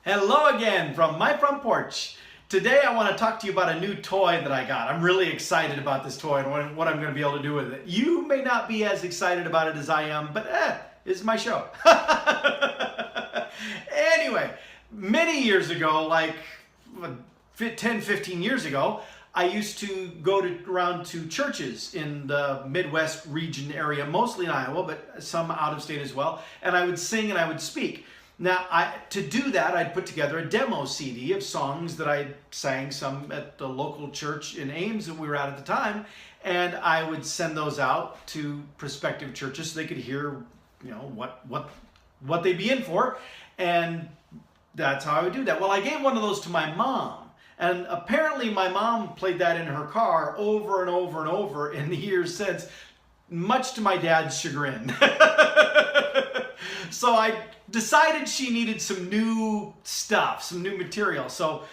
Hello again from my front porch. Today I want to talk to you about a new toy that I got. I'm really excited about this toy and what I'm going to be able to do with it. You may not be as excited about it as I am, but it's my show. Anyway, many years ago, like 10, 15 years ago, I used to go around to churches in the Midwest region area, mostly in Iowa, but some out of state as well, and I would sing and I would speak. Now, to do that, I'd put together a demo CD of songs that I sang some at the local church in Ames that we were at the time, and I would send those out to prospective churches so they could hear, what they'd be in for, and that's how I would do that. Well, I gave one of those to my mom, and apparently my mom played that in her car over and over and over in the years since, much to my dad's chagrin. So I decided she needed some new stuff, some new material. So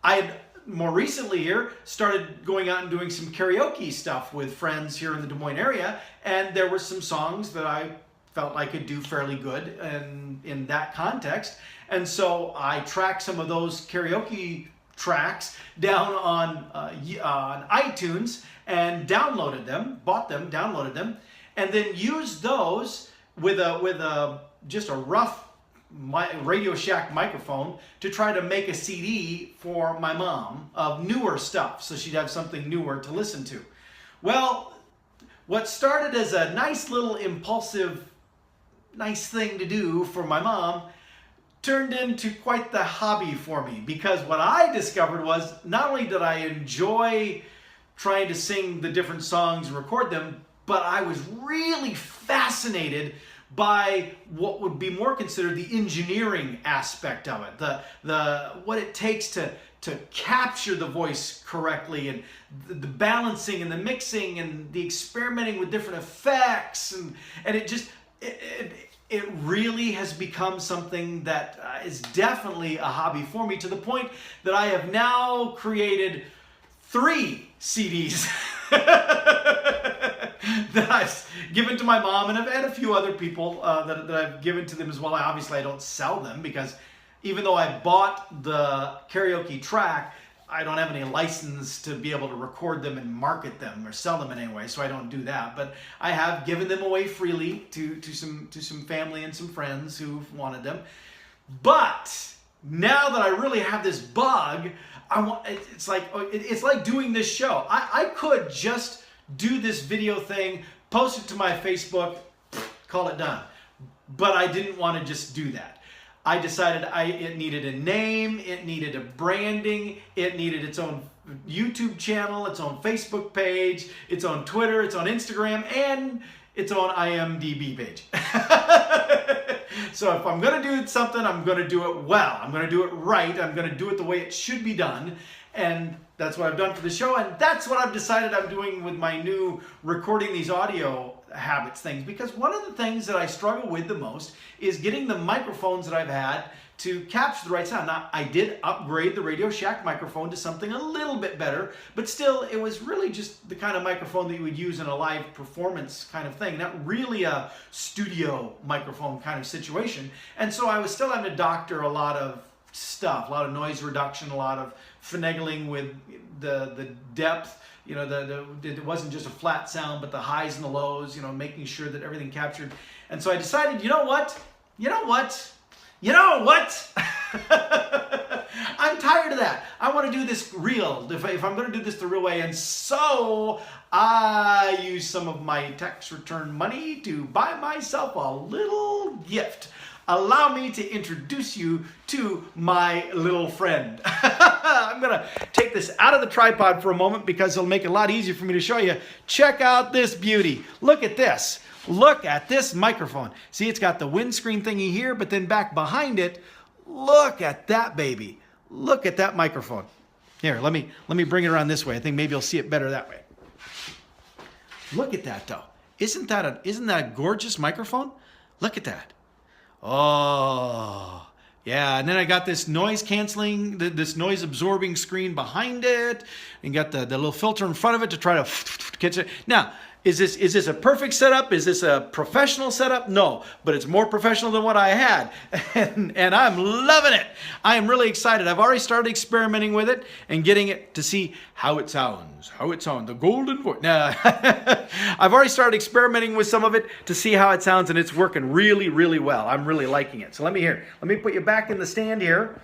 I had more recently here started going out and doing some karaoke stuff with friends here in the Des Moines area, and there were some songs that I felt I could do fairly good in that context. And so I tracked some of those karaoke tracks down on iTunes and downloaded them, bought them, downloaded them, and then used those with just a rough Radio Shack microphone to try to make a CD for my mom of newer stuff, so she'd have something newer to listen to. Well, what started as a nice little impulsive, nice thing to do for my mom turned into quite the hobby for me, because what I discovered was not only did I enjoy trying to sing the different songs and record them, but I was really fascinated by what would be more considered the engineering aspect of it, the what it takes to capture the voice correctly, and the balancing and the mixing and the experimenting with different effects, and it really has become something that is definitely a hobby for me, to the point that I have now created 3 CDs that I've given to my mom, and I've had a few other people that I've given to them as well. Obviously I don't sell them, because even though I bought the karaoke track, I don't have any license to be able to record them and market them or sell them in any way, so I don't do that. But I have given them away freely to some family and some friends who've wanted them. But now that I really have this bug, it's like doing this show. I could just do this video thing, post it to my Facebook, call it done. But I didn't want to just do that. I decided it needed a name, it needed a branding, it needed its own YouTube channel, its own Facebook page, its own Twitter, its own Instagram, and its own IMDb page. So if I'm going to do something, I'm going to do it well. I'm going to do it right. I'm going to do it the way it should be done. And that's what I've done for the show. And that's what I've decided I'm doing with my new recording these audio habits things. Because one of the things that I struggle with the most is getting the microphones that I've had to capture the right sound. Now, I did upgrade the Radio Shack microphone to something a little bit better, but still, it was really just the kind of microphone that you would use in a live performance kind of thing, not really a studio microphone kind of situation. And so I was still having to doctor a lot of stuff, a lot of noise reduction, a lot of finagling with the depth. It wasn't just a flat sound, but the highs and the lows, making sure that everything captured. And so I decided, you know what? I'm tired of that. I want to do this real, if I'm going to do this the real way. And so I used some of my tax return money to buy myself a little gift. Allow me to introduce you to my little friend. I'm going to take this out of the tripod for a moment because it'll make it a lot easier for me to show you. Check out this beauty. Look at this. Look at this microphone. See, it's got the windscreen thingy here, but then back behind it, look at that baby. Look at that microphone. Here, let me bring it around this way. I think maybe you'll see it better that way. Look at that, though. Isn't that a gorgeous microphone? Look at that. Oh, yeah. And then I got this noise canceling, this noise absorbing screen behind it, and got the little filter in front of it to try to catch it. Now, is this a perfect setup? Is this a professional setup? No, but it's more professional than what I had. And I'm loving it. I am really excited. I've already started experimenting with it and getting it to see how it sounds. The golden voice. Nah. I've already started experimenting with some of it to see how it sounds, and it's working really, really well. I'm really liking it. So let me put you back in the stand here,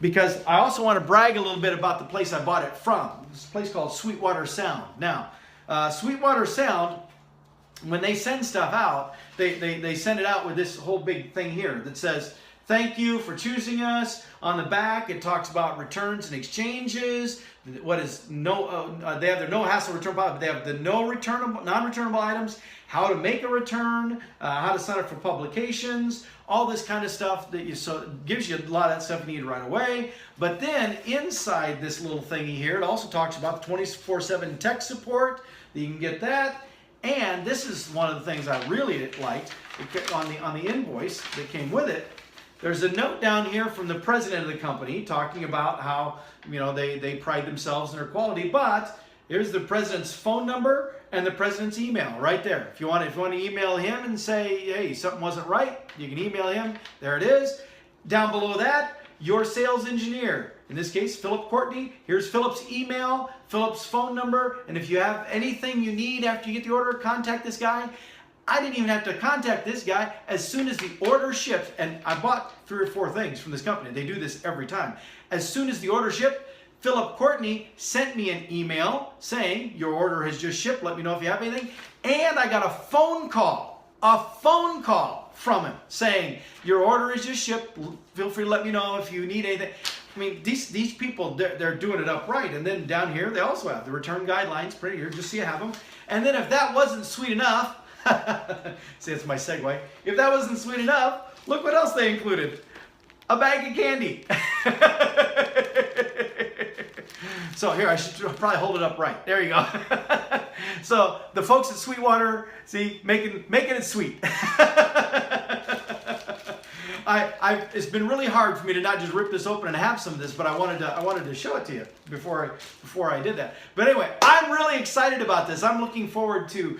because I also want to brag a little bit about the place I bought it from. It's a place called Sweetwater Sound. Now, Sweetwater Sound, when they send stuff out, they send it out with this whole big thing here that says, "Thank you for choosing us." On the back, it talks about returns and exchanges. What is they have their no hassle return policy, but they have the non-returnable items, how to make a return, how to sign up for publications, all this kind of stuff so it gives you a lot of that stuff you need right away. But then inside this little thingy here, it also talks about 24/7 tech support. You can get that. And this is one of the things I really liked on the invoice that came with it. There's a note down here from the president of the company talking about how, they pride themselves in their quality. But here's the president's phone number and the president's email right there. If you want to email him and say, hey, something wasn't right, you can email him. There it is. Down below that, your sales engineer. In this case, Philip Courtney. Here's Philip's email, Philip's phone number. And if you have anything you need after you get the order, contact this guy. I didn't even have to contact this guy. As soon as the order shipped, and I bought 3 or 4 things from this company. They do this every time. As soon as the order shipped, Philip Courtney sent me an email saying, your order has just shipped. Let me know if you have anything. And I got a phone call from him saying, your order is just shipped. Feel free to let me know if you need anything. I mean, these people, they're doing it upright. And then down here, they also have the return guidelines printed here, just so you have them. And then if that wasn't sweet enough, see, it's my segue. If that wasn't sweet enough, look what else they included. A bag of candy. So here, I should probably hold it up right. There you go. So the folks at Sweetwater, see, making it sweet. It's been really hard for me to not just rip this open and have some of this, but I wanted to show it to you before I did that. But anyway, I'm really excited about this. I'm looking forward to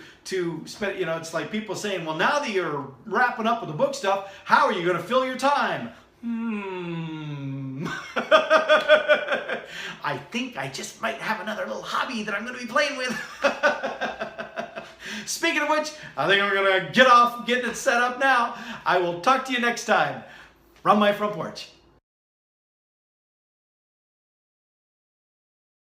spend. It's like people saying, well, now that you're wrapping up with the book stuff, how are you going to fill your time? I think I just might have another little hobby that I'm going to be playing with. Speaking of which, I think I'm going to get off getting it set up now. I will talk to you next time. From my front porch.